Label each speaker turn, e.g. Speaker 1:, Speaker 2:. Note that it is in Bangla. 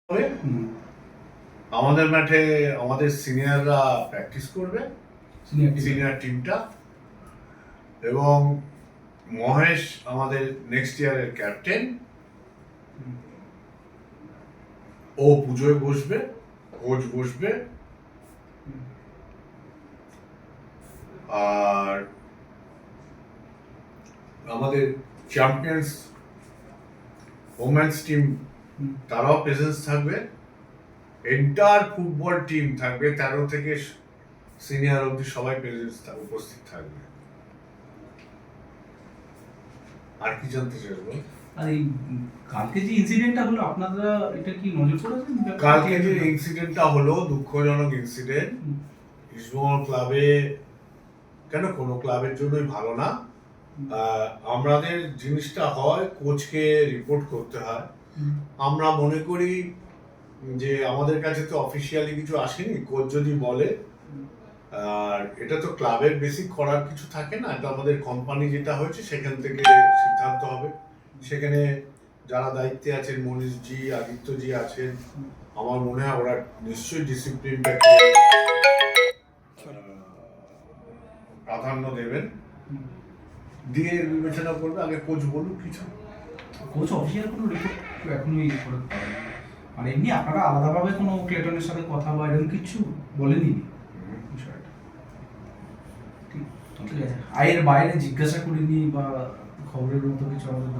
Speaker 1: হবে। আমাদের মাঠে আমাদের সিনিয়ররা প্র্যাকটিস করবে, সিনিয়র টিমটা, এবং মহেশ আমাদের নেক্সট ইয়ারের ক্যাপ্টেন। ও পুজোয় বসবে, কোচ বসবে, আর আমাদের চ্যাম্পিয়ন্স ওমেন্স টিম তারাও প্রেজেন্স থাকবে। এন্টার ফুটবল টিম থাকবে, 13 থেকে সিনিয়র অবধি সবাই উপস্থিত থাকবে। আর কি জানতে চাইবো?
Speaker 2: আর এই কালকে যে ইনসিডেন্টটা হলো, আপনারা এটা কি নজর করেছেন?
Speaker 1: কালকে যে ইনসিডেন্টটা হলো দুঃখজনক ইনসিডেন্ট। ইস্টবেঙ্গল ক্লাবে কেন, কোনো ক্লাবের জন্যই ভালো না। আমাদের জিনিসটা হয় কোচকে রিপোর্ট করতে হয়। আমরা মনে করি যে আমাদের কাছে তো অফিসিয়ালি কিছু আসেনি, কোচ যদি বলে, আর এটা তো ক্লাবের বেসিক করার কিছু থাকে না, এটা আমাদের কোম্পানি যেটা হয়েছে সেখান থেকে সিদ্ধান্ত হবে। সেখানে যারা দায়িত্বে আছেন, মনীষজি, আদিত্যজি আছেন, আমার মনে হয় ওরা নিশ্চয়ই ডিসিপ্লিনটাকে প্রাধান্য দেবেন, দিয়ে বিবেচনা করবে। আগে কোচ বলুন কিছু।
Speaker 2: কোচ অফিসিয়াল কোনো রিপোর্ট এখনই করে পারেন, আর এমনি আপনারা আলাদাভাবে কোনো ক্লেটনের সাথে কথা বা এরকম কিছু বলেনি বিষয়টা? ঠিক আছে, আয়ের বাইরে জিজ্ঞাসা করিনি বা খবরের মতো কিছু আমাদের